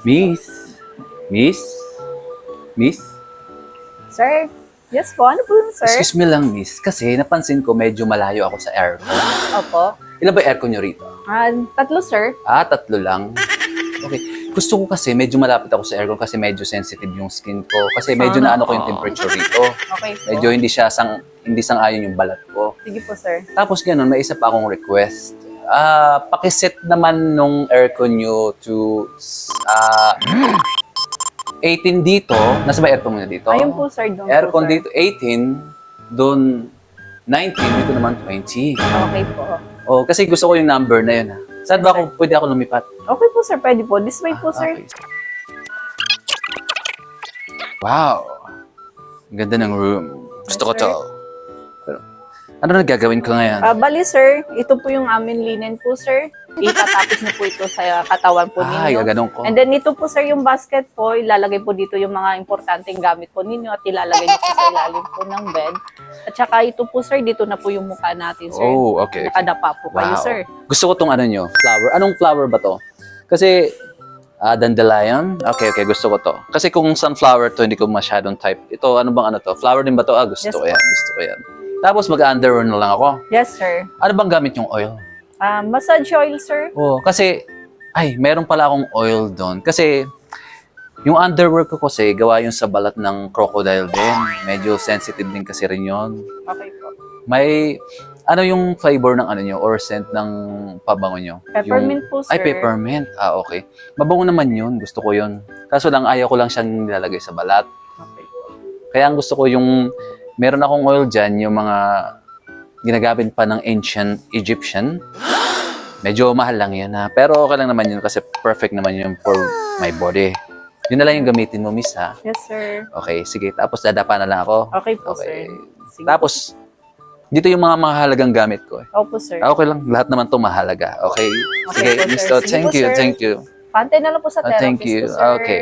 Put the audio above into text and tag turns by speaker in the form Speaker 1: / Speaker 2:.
Speaker 1: Miss? Miss? Miss?
Speaker 2: Sir? Yes po, ano po yun, sir?
Speaker 1: Excuse me lang, miss. Kasi napansin ko medyo malayo ako sa aircon.
Speaker 2: Opo.
Speaker 1: Ilan ba aircon nyo rito?
Speaker 2: 3, sir.
Speaker 1: 3 lang. Okay. Gusto ko kasi medyo malapit ako sa aircon kasi medyo sensitive yung skin ko. Kasi medyo naano ko yung temperature rito.
Speaker 2: Okay po.
Speaker 1: Medyo hindi sang-ayon yung balat ko.
Speaker 2: Sige po, sir.
Speaker 1: Tapos ganun, may isa pa akong request. Pakiset naman nung aircon nyo to 18 dito. Nasa ba aircon mo na dito?
Speaker 2: Ayun po, sir. Doon
Speaker 1: Aircon
Speaker 2: po, sir.
Speaker 1: dito 18, doon 19, dito naman 20.
Speaker 2: Okay po.
Speaker 1: Oh, kasi gusto ko yung number na yun. Saan ba ako, pwede ako lumipat?
Speaker 2: Okay po, sir. Pwede po. This way po, sir.
Speaker 1: Okay. Wow. Ang ganda ng room. Gusto ko
Speaker 2: Yes,
Speaker 1: to.
Speaker 2: sir.
Speaker 1: Pero, ano na gagawin ko ngayon?
Speaker 2: Bali, sir. Ito po yung amin linen po, sir. Itatapos niyo po ito sa katawan po
Speaker 1: Ay,
Speaker 2: ninyo.
Speaker 1: gaganong ko.
Speaker 2: And then ito po, sir, yung basket po, ilalagay po dito yung mga importanteng gamit po ninyo at ilalagay niyo po sa ilalim po ng bed. At saka ito po, sir, dito na po yung mukha natin, sir.
Speaker 1: Oh, okay.
Speaker 2: Nakadapa po kayo,
Speaker 1: Wow.
Speaker 2: sir.
Speaker 1: Gusto ko tong ano nyo, flower. Anong flower ba to? Kasi, dandelion? Okay, gusto ko to. Kasi kung sunflower to, hindi ko masyadong type. Ito, ano bang ano to? Flower din ba to? Gusto
Speaker 2: Yes,
Speaker 1: ko yan. Gusto ko yan. Tapos mag-underwear na lang ako.
Speaker 2: Yes, sir.
Speaker 1: Ano bang gamit yung oil?
Speaker 2: Massage oil, sir.
Speaker 1: Oh, kasi, meron pala akong oil doon. Kasi, yung underwear ko kasi, gawa yun sa balat ng crocodile din. Medyo sensitive din kasi rin yun.
Speaker 2: Okay po.
Speaker 1: May, ano yung flavor ng ano nyo or scent ng pabango nyo?
Speaker 2: Peppermint po, sir.
Speaker 1: Ay, peppermint. Okay. Mabango naman yun. Gusto ko yun. Kaso lang, ayaw ko lang siyang nilalagay sa balat.
Speaker 2: Okay po.
Speaker 1: Kaya ang gusto ko yung, meron akong oil dyan, yung mga ginagamit pa ng ancient Egyptian. Medyo mahal lang yun ha. Pero okay lang naman yun kasi perfect naman yun for my body. Yun na lang yung gamitin mo, miss ha.
Speaker 2: Yes, sir.
Speaker 1: Okay, sige. Tapos dadapa na lang ako.
Speaker 2: Okay po, sir. Sige.
Speaker 1: Tapos, dito yung mga mahalagang gamit ko.
Speaker 2: Opo, sir.
Speaker 1: Okay lang. Lahat naman to mahalaga. Okay.
Speaker 2: Okay
Speaker 1: Sige,
Speaker 2: po,
Speaker 1: miss
Speaker 2: sir.
Speaker 1: to.
Speaker 2: Sige
Speaker 1: Thank
Speaker 2: po,
Speaker 1: you,
Speaker 2: sir.
Speaker 1: thank you.
Speaker 2: Pantay na lang po sa therapist
Speaker 1: Thank you.
Speaker 2: ko, sir.
Speaker 1: Okay.